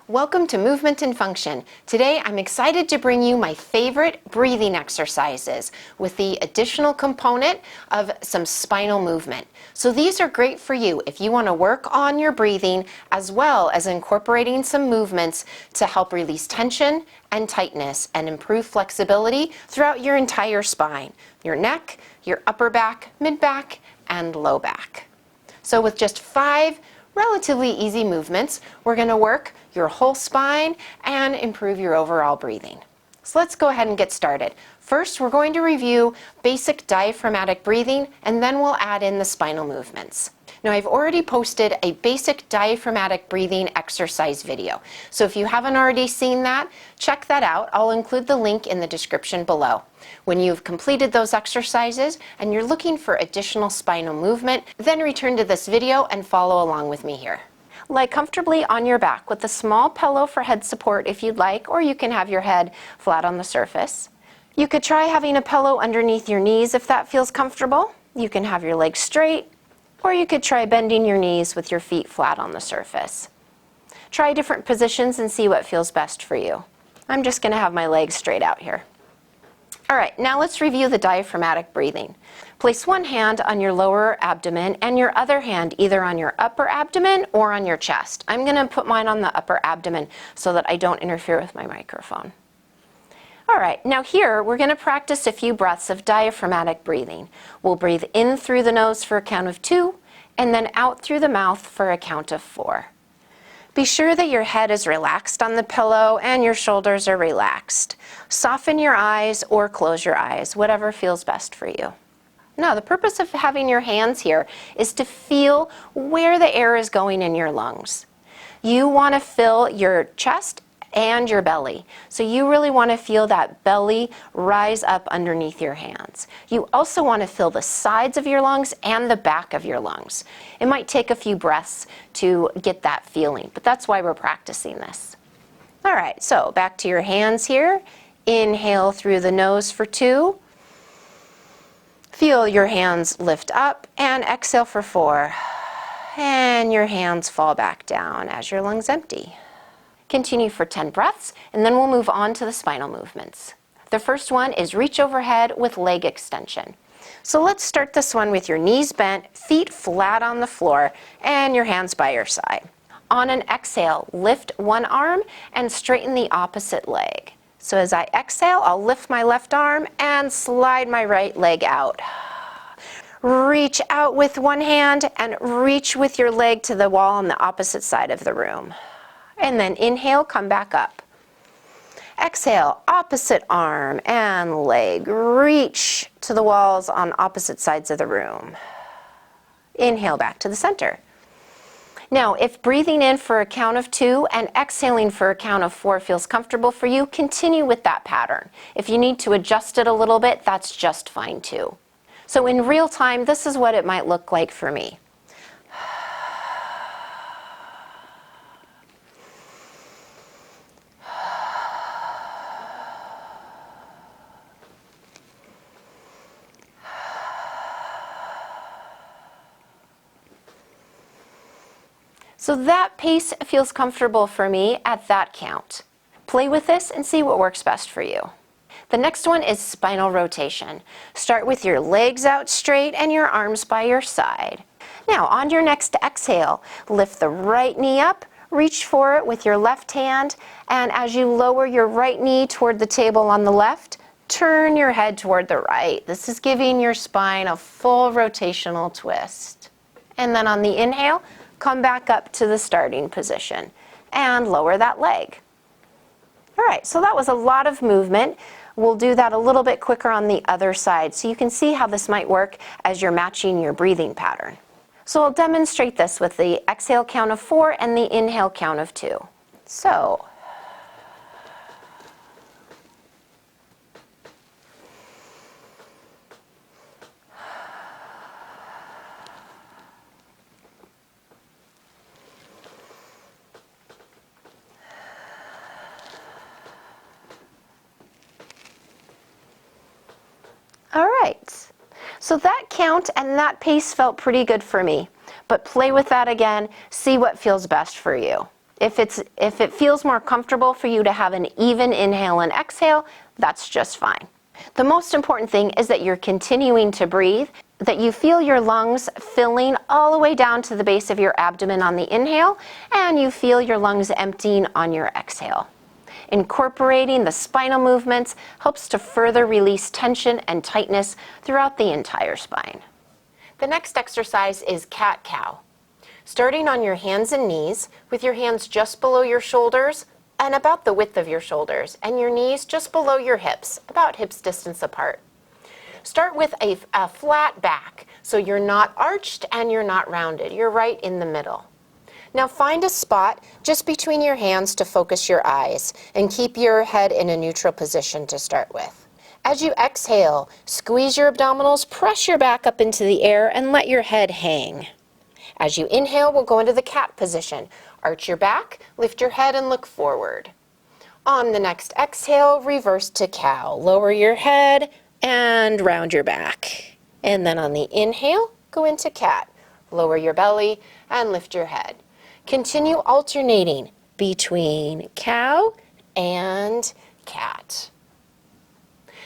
Welcome to Movement and Function. Today I'm excited to bring you my favorite breathing exercises with the additional component of some spinal movement. So these are great for you if you want to work on your breathing as well as incorporating some movements to help release tension and tightness and improve flexibility throughout your entire spine, your neck, your upper back, mid back, and low back. So with just 5 relatively easy movements, we're going to work your whole spine and improve your overall breathing. So let's go ahead and get started. First, we're going to review basic diaphragmatic breathing, and then we'll add in the spinal movements. Now, I've already posted a basic diaphragmatic breathing exercise video. So if you haven't already seen that, check that out. I'll include the link in the description below. When you've completed those exercises and you're looking for additional spinal movement, then return to this video and follow along with me here. Lie comfortably on your back with a small pillow for head support if you'd like, or you can have your head flat on the surface. You could try having a pillow underneath your knees if that feels comfortable. You can have your legs straight, or you could try bending your knees with your feet flat on the surface. Try different positions and see what feels best for you. I'm just going to have my legs straight out here. All right, now let's review the diaphragmatic breathing. Place one hand on your lower abdomen and your other hand either on your upper abdomen or on your chest. I'm going to put mine on the upper abdomen so that I don't interfere with my microphone. All right, now here we're going to practice a few breaths of diaphragmatic breathing. We'll breathe in through the nose for a count of 2 and then out through the mouth for a count of 4. Be sure that your head is relaxed on the pillow and your shoulders are relaxed. Soften your eyes or close your eyes, whatever feels best for you. Now, the purpose of having your hands here is to feel where the air is going in your lungs. You want to fill your chest and your belly. So you really want to feel that belly rise up underneath your hands. You also want to feel the sides of your lungs and the back of your lungs. It might take a few breaths to get that feeling, but that's why we're practicing this. All right, so back to your hands here. Inhale through the nose for 2. Feel your hands lift up and exhale for 4. And your hands fall back down as your lungs empty. Continue for 10 breaths, and then we'll move on to the spinal movements. The first one is reach overhead with leg extension. So let's start this one with your knees bent, feet flat on the floor, and your hands by your side. On an exhale, lift one arm and straighten the opposite leg. So as I exhale, I'll lift my left arm and slide my right leg out. Reach out with one hand and reach with your leg to the wall on the opposite side of the room. And then inhale, come back up. Exhale, opposite arm and leg. Reach to the walls on opposite sides of the room. Inhale back to the center. Now, if breathing in for a count of 2 and exhaling for a count of 4 feels comfortable for you, continue with that pattern. If you need to adjust it a little bit, that's just fine too. So in real time, this is what it might look like for me. So that pace feels comfortable for me at that count. Play with this and see what works best for you. The next one is spinal rotation. Start with your legs out straight and your arms by your side. Now, on your next exhale, lift the right knee up, reach for it with your left hand, and as you lower your right knee toward the table on the left, turn your head toward the right. This is giving your spine a full rotational twist. And then on the inhale, come back up to the starting position and lower that leg. All right, so that was a lot of movement. We'll do that a little bit quicker on the other side so you can see how this might work as you're matching your breathing pattern. So I'll demonstrate this with the exhale count of 4 and the inhale count of 2. So, all right, so that count and that pace felt pretty good for me, but play with that again, see what feels best for you. If it feels more comfortable for you to have an even inhale and exhale, that's just fine. The most important thing is that you're continuing to breathe, that you feel your lungs filling all the way down to the base of your abdomen on the inhale, and you feel your lungs emptying on your exhale. Incorporating the spinal movements helps to further release tension and tightness throughout the entire spine. The next exercise is cat-cow. Starting on your hands and knees, with your hands just below your shoulders and about the width of your shoulders, and your knees just below your hips, about hips distance apart. Start with a flat back, so you're not arched and you're not rounded. You're right in the middle. Now find a spot just between your hands to focus your eyes, and keep your head in a neutral position to start with. As you exhale, squeeze your abdominals, press your back up into the air, and let your head hang. As you inhale, we'll go into the cat position. Arch your back, lift your head, and look forward. On the next exhale, reverse to cow. Lower your head and round your back. And then on the inhale, go into cat. Lower your belly and lift your head. Continue alternating between cow and cat.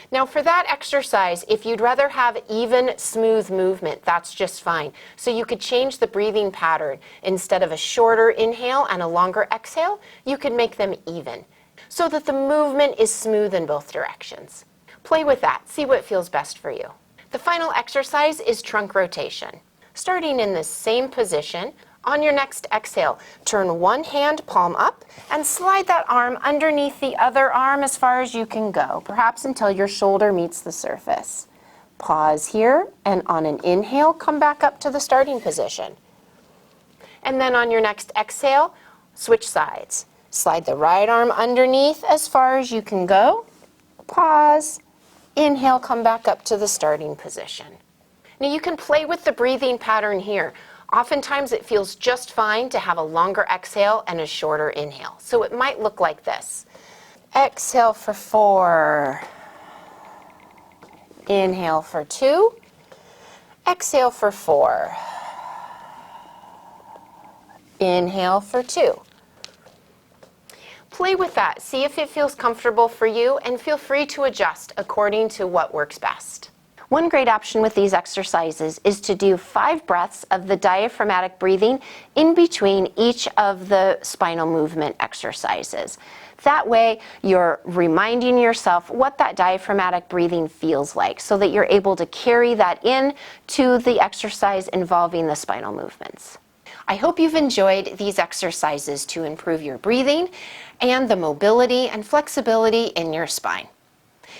Now for that exercise, if you'd rather have even, smooth movement, that's just fine. So you could change the breathing pattern. Instead of a shorter inhale and a longer exhale, you could make them even, so that the movement is smooth in both directions. Play with that, see what feels best for you. The final exercise is trunk rotation. Starting in the same position, on your next exhale, turn one hand palm up and slide that arm underneath the other arm as far as you can go, perhaps until your shoulder meets the surface. Pause here, and on an inhale, come back up to the starting position. And then on your next exhale, switch sides. Slide the right arm underneath as far as you can go. Pause. Inhale, come back up to the starting position. Now you can play with the breathing pattern here. Oftentimes it feels just fine to have a longer exhale and a shorter inhale. So it might look like this. Exhale for 4. Inhale for 2. Exhale for 4. Inhale for 2. Play with that. See if it feels comfortable for you, and feel free to adjust according to what works best. One great option with these exercises is to do 5 breaths of the diaphragmatic breathing in between each of the spinal movement exercises. That way, you're reminding yourself what that diaphragmatic breathing feels like, so that you're able to carry that in to the exercise involving the spinal movements. I hope you've enjoyed these exercises to improve your breathing and the mobility and flexibility in your spine.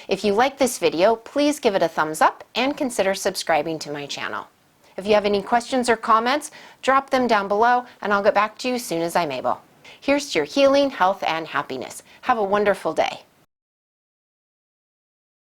If you like this video, please give it a thumbs up and consider subscribing to my channel. If you have any questions or comments, drop them down below and I'll get back to you as soon as I'm able. Here's to your healing, health, and happiness. Have a wonderful day.